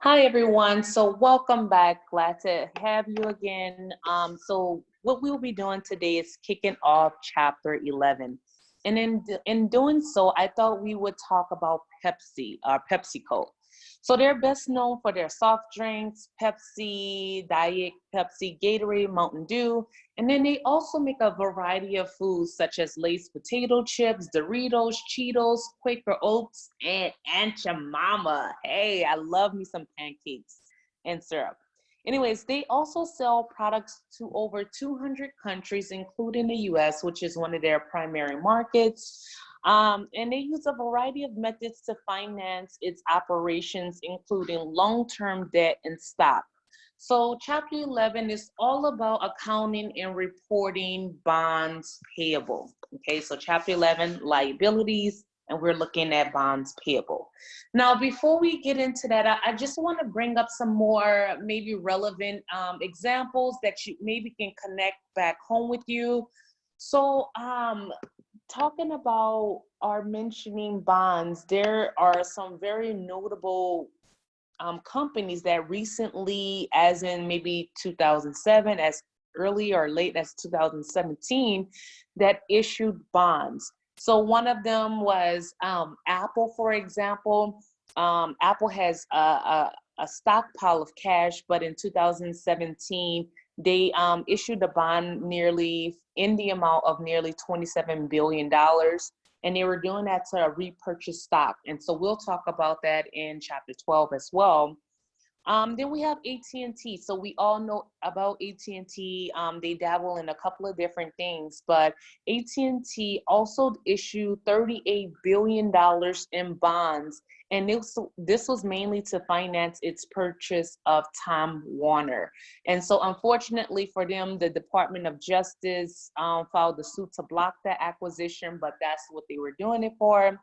Hi everyone. So welcome back. Glad to have you again. So what we'll be doing today is kicking off chapter 11. And in doing so, I thought we would talk about Pepsi, PepsiCo. So they're best known for their soft drinks, Pepsi, Diet Pepsi, Gatorade, Mountain Dew, and then they also make a variety of foods such as Lay's potato chips, Doritos, Cheetos, Quaker Oats, and Aunt Your Mama. Hey, I love me some pancakes and syrup. Anyways, they also sell products to over 200 countries, including the US, which is one of their primary markets. And they use a variety of methods to finance its operations, including long-term debt and stock. So chapter 11 is all about accounting and reporting bonds payable. Okay, so chapter 11, liabilities, and we're looking at bonds payable. Now, before we get into that, I just want to bring up some more maybe relevant examples that you maybe can connect back home with you. So talking about or mentioning bonds, there are some very notable companies that recently, as in maybe 2007, as early or late as 2017, that issued bonds. So one of them was Apple, for example. Apple has a stockpile of cash, but in 2017, they issued a bond nearly in the amount of nearly $27 billion. And they were doing that to repurchase stock. And so we'll talk about that in chapter 12 as well. Then we have AT&T. So we all know about AT&T. They dabble in a couple of different things, but AT&T also issued $38 billion in bonds. And this was mainly to finance its purchase of Time Warner. And so unfortunately for them, the Department of Justice filed a suit to block that acquisition, but that's what they were doing it for.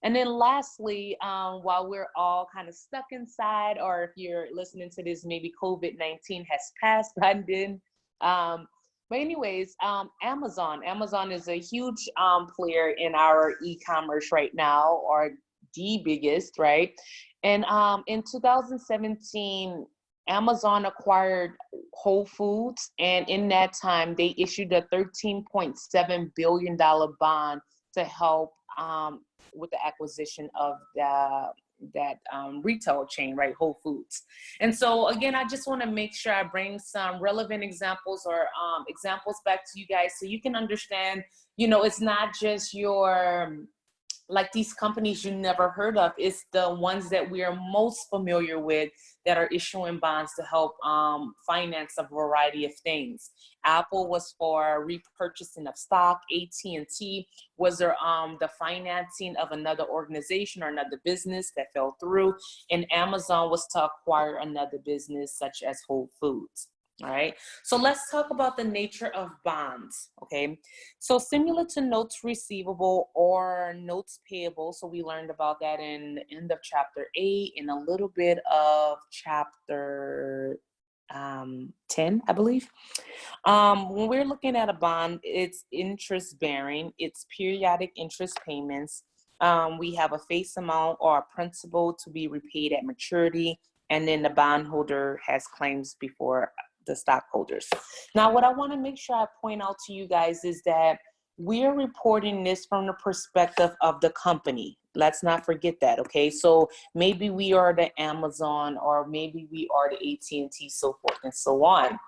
And then lastly, while we're all kind of stuck inside, or if you're listening to this, maybe COVID-19 has passed by then. But anyways, Amazon. Amazon is a huge player in our e-commerce right now, or the biggest, right? And in 2017, Amazon acquired Whole Foods, and in that time, they issued a $13.7 billion bond to help with the acquisition of that retail chain, right, Whole Foods. And so again, I just want to make sure I bring some relevant examples or examples back to you guys so you can understand, it's not just your like these companies you never heard of. It's the ones that we are most familiar with that are issuing bonds to help finance a variety of things. Apple was for repurchasing of stock. AT&T was the financing of another organization or another business that fell through. And Amazon was to acquire another business such as Whole Foods. All right, so let's talk about the nature of bonds, okay? So similar to notes receivable or notes payable, so we learned about that in the end of chapter 8 and a little bit of chapter 10, I believe. When we're looking at a bond, it's interest bearing, it's periodic interest payments. We have a face amount or a principal to be repaid at maturity, and then the bondholder has claims before the stockholders. Now, what I want to make sure I point out to you guys is that we're reporting this from the perspective of the company. Let's not forget that, okay? So maybe we are the Amazon, or maybe we are the AT&T, so forth and so on,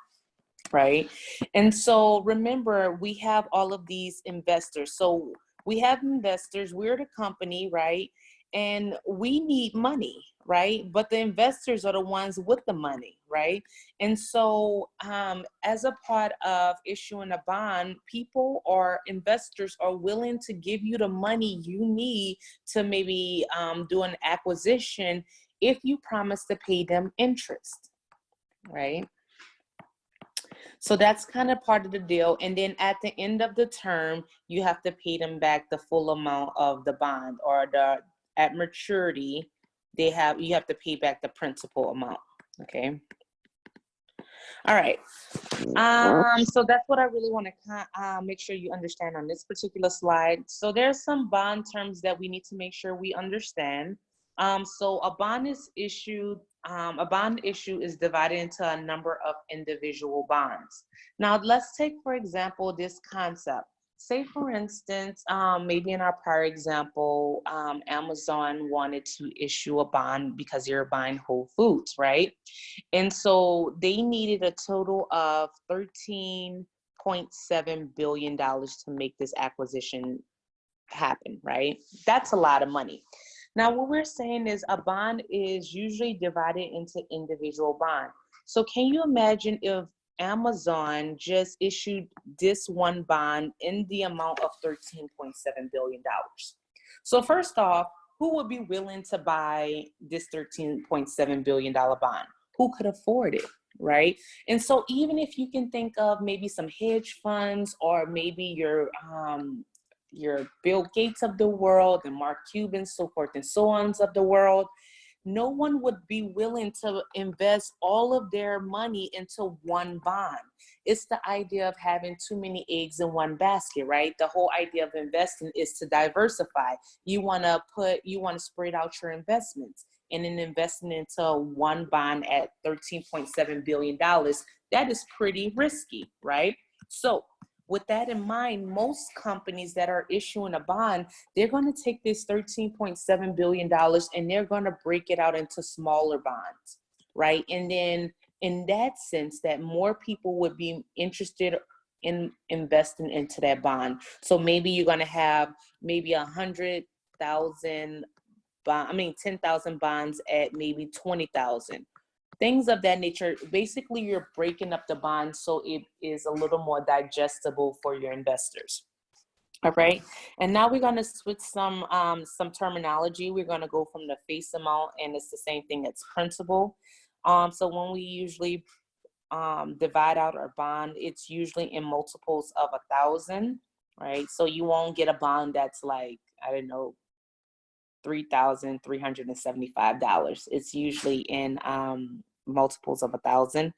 right? And so remember, we have all of these investors. So we have investors, we're the company, right? And we need money, right? But the investors are the ones with the money, right? And so as a part of issuing a bond, people or investors are willing to give you the money you need to maybe do an acquisition if you promise to pay them interest, right? So that's kind of part of the deal. And then at the end of the term, you have to pay them back the full amount of the bond, or at maturity, you have to pay back the principal amount. Okay. All right. So that's what I really want to make sure you understand on this particular slide. So there's some bond terms that we need to make sure we understand. So a bond is issued a bond issue is divided into a number of individual bonds. Now, let's take, for example, this concept. Say, for instance, maybe in our prior example, Amazon wanted to issue a bond because you're buying Whole Foods, right? And so they needed a total of $13.7 billion to make this acquisition happen, right? That's a lot of money. Now, what we're saying is a bond is usually divided into individual bonds. So can you imagine if Amazon just issued this one bond in the amount of $13.7 billion? So first off, who would be willing to buy this $13.7 billion bond? Who could afford it, right? And so even if you can think of maybe some hedge funds or maybe your Bill Gates of the world and Mark Cuban, so forth and so on of the world, no one would be willing to invest all of their money into one bond. It's the idea of having too many eggs in one basket, right? The whole idea of investing is to diversify. You want to spread out your investments. And in investing into one bond at $13.7 billion, that is pretty risky, right? So with that in mind, most companies that are issuing a bond, they're going to take this $13.7 billion and they're going to break it out into smaller bonds, right? And then in that sense, that more people would be interested in investing into that bond. So maybe you're going to have maybe 10,000 bonds at maybe 20,000. Things of that nature. Basically, you're breaking up the bond so it is a little more digestible for your investors. All right. And now we're going to switch some terminology. We're going to go from the face amount, and it's the same thing as principal. So when we usually divide out our bond, it's usually in multiples of 1,000, right? So you won't get a bond that's like, I don't know, $3,375. It's usually in multiples of 1,000.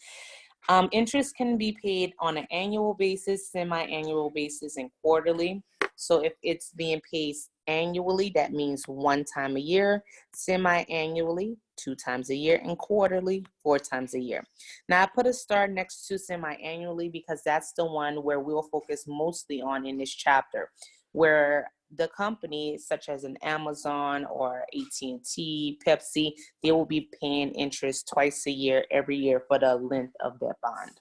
Interest can be paid on an annual basis, semi-annual basis, and quarterly. So if it's being paid annually, that means one time a year, semi-annually, 2 times a year, and quarterly, 4 times a year. Now I put a star next to semi-annually because that's the one where we'll focus mostly on in this chapter, where the company, such as an Amazon or AT&T, Pepsi, they will be paying interest twice a year, every year for the length of their bond.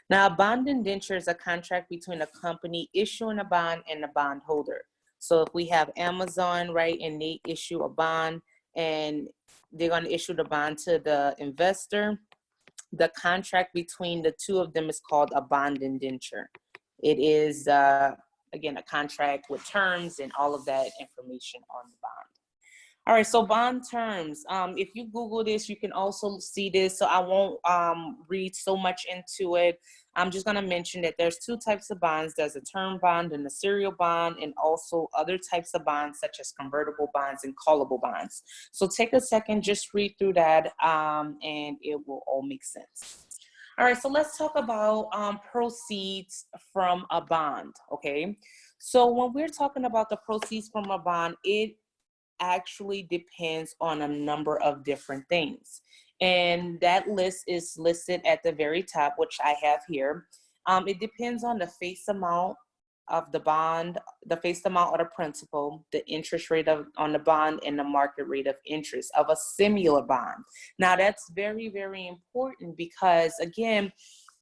Now, a bond indenture is a contract between a company issuing a bond and the bondholder. So if we have Amazon, right, and they issue a bond and they're going to issue the bond to the investor, the contract between the two of them is called a bond indenture. It is again, a contract with terms and all of that information on the bond. All right, so bond terms. If you Google this, you can also see this. So I won't read so much into it. I'm just going to mention that there's 2 types of bonds. There's a term bond and a serial bond, and also other types of bonds such as convertible bonds and callable bonds. So take a second, just read through that, and it will all make sense. All right, so let's talk about proceeds from a bond, okay? So when we're talking about the proceeds from a bond, it actually depends on a number of different things. And that list is listed at the very top, which I have here. It depends on the face amount of the bond, the face amount of the principal, the interest rate on the bond, and the market rate of interest of a similar bond. Now that's very, very important because again,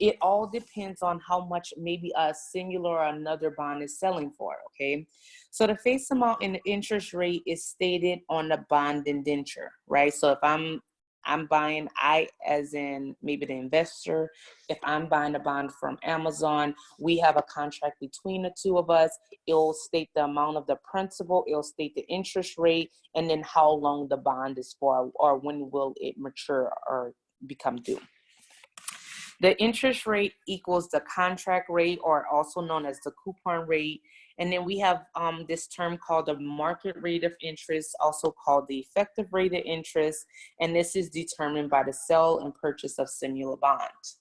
it all depends on how much maybe a singular or another bond is selling for, okay? So the face amount and the interest rate is stated on the bond indenture, right? So if I'm buying, as in maybe the investor, if I'm buying a bond from Amazon, we have a contract between the two of us. It'll state the amount of the principal, it'll state the interest rate, and then how long the bond is for, or when will it mature or become due. The interest rate equals the contract rate, or also known as the coupon rate. And then we have this term called the market rate of interest, also called the effective rate of interest. And this is determined by the sale and purchase of similar bonds.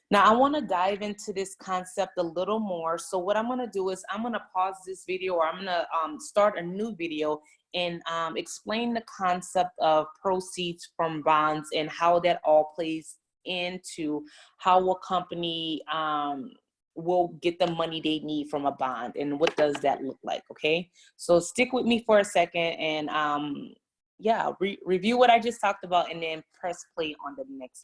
Now, I want to dive into this concept a little more. So what I'm going to do is I'm going to pause this video, or I'm going to start a new video, and explain the concept of proceeds from bonds and how that all plays into how a company will get the money they need from a bond, and what does that look like. Okay, so stick with me for a second, and yeah, review what I just talked about, and then press play on the next